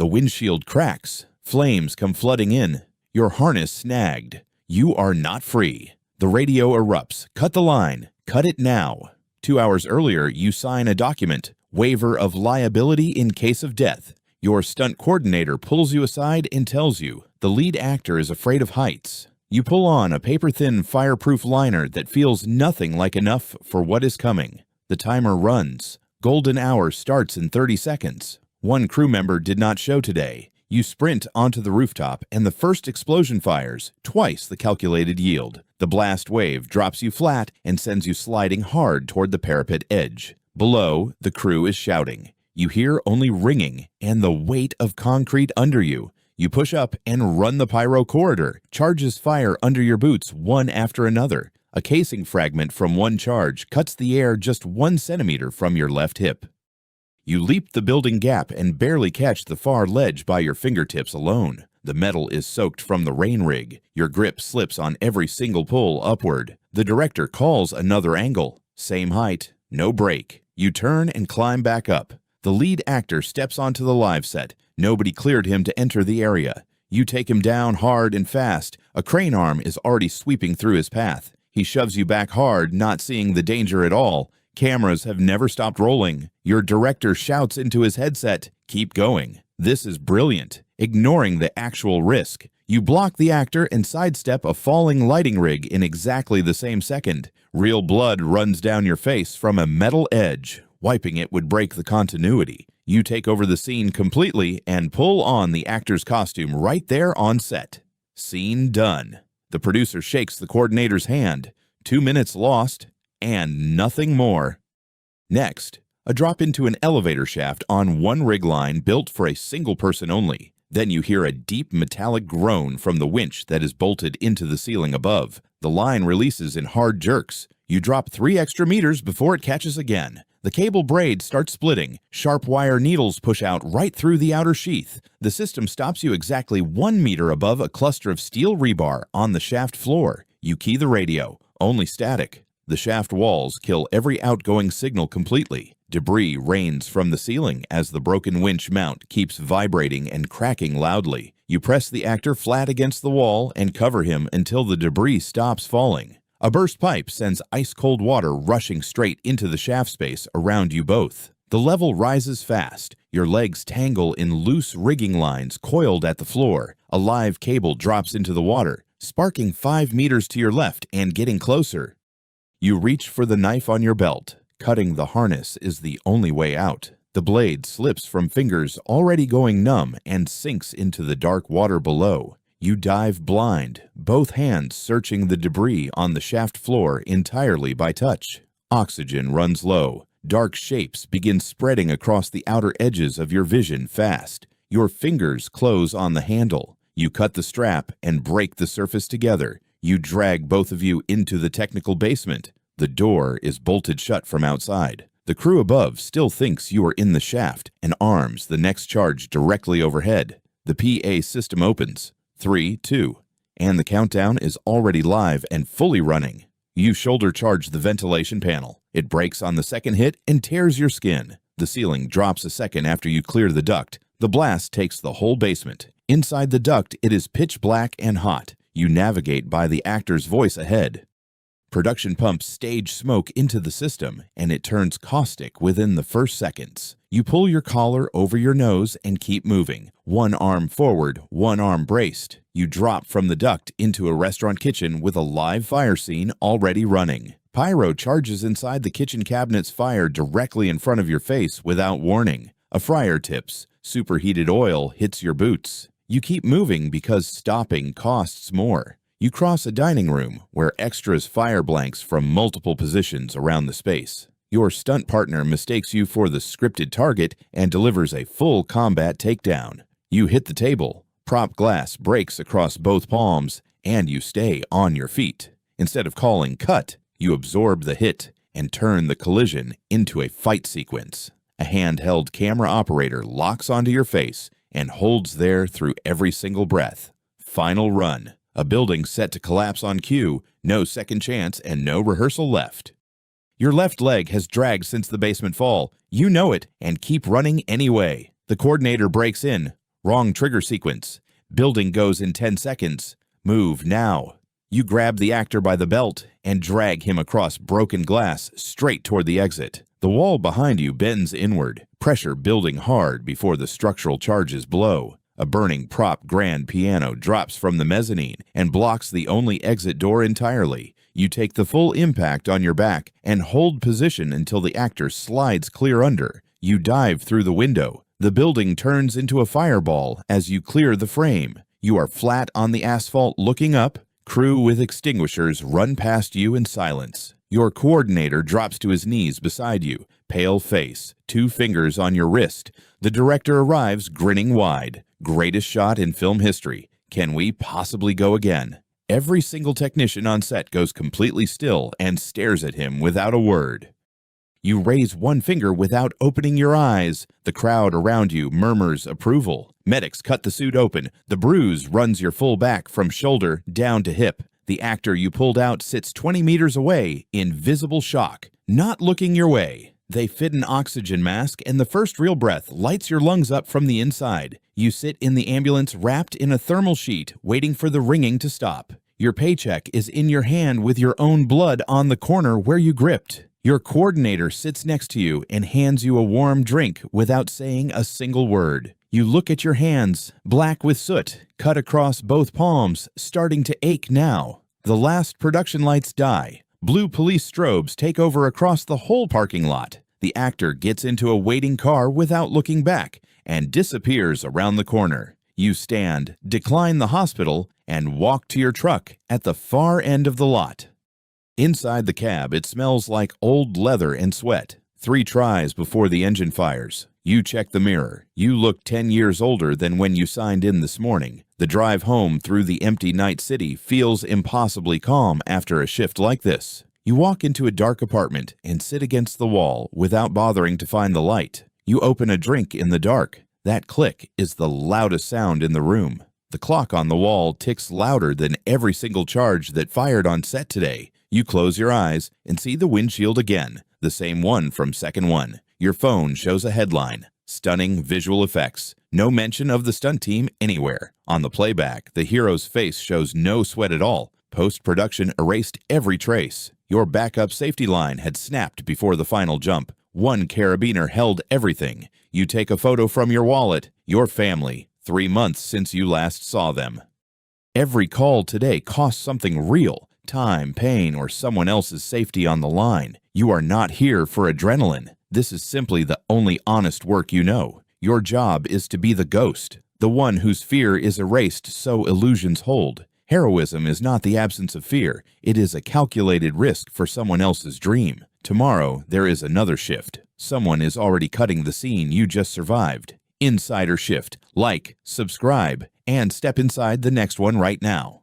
The windshield cracks. Flames come flooding in. Your harness snagged. You are not free. The radio erupts. Cut the line. Cut it now. 2 hours earlier, you sign a document. Waiver of liability in case of death. Your stunt coordinator pulls you aside and tells you the lead actor is afraid of heights. You pull on a paper-thin fireproof liner that feels nothing like enough for what is coming. The timer runs. Golden hour starts in 30 seconds. One crew member did not show today. You sprint onto the rooftop and the first explosion fires, twice the calculated yield. The blast wave drops you flat and sends you sliding hard toward the parapet edge. Below, the crew is shouting. You hear only ringing and the weight of concrete under you. You push up and run the pyro corridor. Charges fire under your boots one after another. A casing fragment from one charge cuts the air just 1 centimeter from your left hip. You leap the building gap and barely catch the far ledge by your fingertips alone. The metal is soaked from the rain rig. Your grip slips on every single pull upward. The director calls another angle. Same height, no break. You turn and climb back up. The lead actor steps onto the live set. Nobody cleared him to enter the area. You take him down hard and fast. A crane arm is already sweeping through his path. He shoves you back hard, not seeing the danger at all. Cameras have never stopped rolling. Your director shouts into his headset, "Keep going." This is brilliant, ignoring the actual risk. You block the actor and sidestep a falling lighting rig in exactly the same second. Real blood runs down your face from a metal edge. Wiping it would break the continuity. You take over the scene completely and pull on the actor's costume right there on set. Scene done. The producer shakes the coordinator's hand. 2 minutes lost, and nothing more. Next, a drop into an elevator shaft on one rig line built for a single person only. Then you hear a deep metallic groan from the winch that is bolted into the ceiling above. The line releases in hard jerks. You drop 3 extra meters before it catches again. The cable braid starts splitting. Sharp wire needles push out right through the outer sheath. The system stops you exactly 1 meter above a cluster of steel rebar on the shaft floor. You key the radio. Only static. The shaft walls kill every outgoing signal completely. Debris rains from the ceiling as the broken winch mount keeps vibrating and cracking loudly. You press the actor flat against the wall and cover him until the debris stops falling. A burst pipe sends ice-cold water rushing straight into the shaft space around you both. The level rises fast. Your legs tangle in loose rigging lines coiled at the floor. A live cable drops into the water, sparking 5 meters to your left and getting closer. You reach for the knife on your belt. Cutting the harness is the only way out. The blade slips from fingers already going numb and sinks into the dark water below. You dive blind, both hands searching the debris on the shaft floor entirely by touch. Oxygen runs low. Dark shapes begin spreading across the outer edges of your vision fast. Your fingers close on the handle. You cut the strap and break the surface together. You drag both of you into the technical basement. The door is bolted shut from outside. The crew above still thinks you are in the shaft and arms the next charge directly overhead. The PA system opens. 3, 2, and the countdown is already live and fully running. You shoulder charge the ventilation panel. It breaks on the second hit and tears your skin. The ceiling drops a second after you clear the duct. The blast takes the whole basement. Inside the duct, it is pitch black and hot. You navigate by the actor's voice ahead. Production pumps stage smoke into the system, and it turns caustic within the first seconds. You pull your collar over your nose and keep moving. One arm forward, one arm braced. You drop from the duct into a restaurant kitchen with a live fire scene already running. Pyro charges inside the kitchen cabinet's fire directly in front of your face without warning. A fryer tips. Superheated oil hits your boots. You keep moving because stopping costs more. You cross a dining room where extras fire blanks from multiple positions around the space. Your stunt partner mistakes you for the scripted target and delivers a full combat takedown. You hit the table. Prop glass breaks across both palms, and you stay on your feet. Instead of calling cut, you absorb the hit and turn the collision into a fight sequence. A handheld camera operator locks onto your face and holds there through every single breath. Final run. A building set to collapse on cue, no second chance, and no rehearsal left. Your left leg has dragged since the basement fall. You know it and keep running anyway. The coordinator breaks in. Wrong trigger sequence. Building goes in 10 seconds. Move now. You grab the actor by the belt and drag him across broken glass straight toward the exit. The wall behind you bends inward, pressure building hard before the structural charges blow. A burning prop grand piano drops from the mezzanine and blocks the only exit door entirely. You take the full impact on your back and hold position until the actor slides clear under. You dive through the window. The building turns into a fireball as you clear the frame. You are flat on the asphalt looking up. Crew with extinguishers run past you in silence. Your coordinator drops to his knees beside you, pale face, 2 fingers on your wrist. The director arrives grinning wide. Greatest shot in film history. Can we possibly go again? Every single technician on set goes completely still and stares at him without a word. You raise one finger without opening your eyes. The crowd around you murmurs approval. Medics cut the suit open. The bruise runs your full back from shoulder down to hip. The actor you pulled out sits 20 meters away in visible shock, not looking your way. They fit an oxygen mask, and the first real breath lights your lungs up from the inside. You sit in the ambulance wrapped in a thermal sheet, waiting for the ringing to stop. Your paycheck is in your hand with your own blood on the corner where you gripped. Your coordinator sits next to you and hands you a warm drink without saying a single word. You look at your hands, black with soot, cut across both palms, starting to ache now. The last production lights die. Blue police strobes take over across the whole parking lot. The actor gets into a waiting car without looking back and disappears around the corner. You stand, decline the hospital, and walk to your truck at the far end of the lot. Inside the cab, it smells like old leather and sweat. 3 tries before the engine fires. You check the mirror. You look 10 years older than when you signed in this morning. The drive home through the empty night city feels impossibly calm after a shift like this. You walk into a dark apartment and sit against the wall without bothering to find the light. You open a drink in the dark. That click is the loudest sound in the room. The clock on the wall ticks louder than every single charge that fired on set today. You close your eyes and see the windshield again, the same one from second one. Your phone shows a headline, stunning visual effects. No mention of the stunt team anywhere. On the playback, the hero's face shows no sweat at all. Post-production erased every trace. Your backup safety line had snapped before the final jump. One carabiner held everything. You take a photo from your wallet, your family, 3 months since you last saw them. Every call today costs something real. Time, pain, or someone else's safety on the line. You are not here for adrenaline. This is simply the only honest work you know. Your job is to be the ghost, the one whose fear is erased so illusions hold. Heroism is not the absence of fear. It is a calculated risk for someone else's dream. Tomorrow, there is another shift. Someone is already cutting the scene you just survived. Insider shift. Like, subscribe, and step inside the next one right now.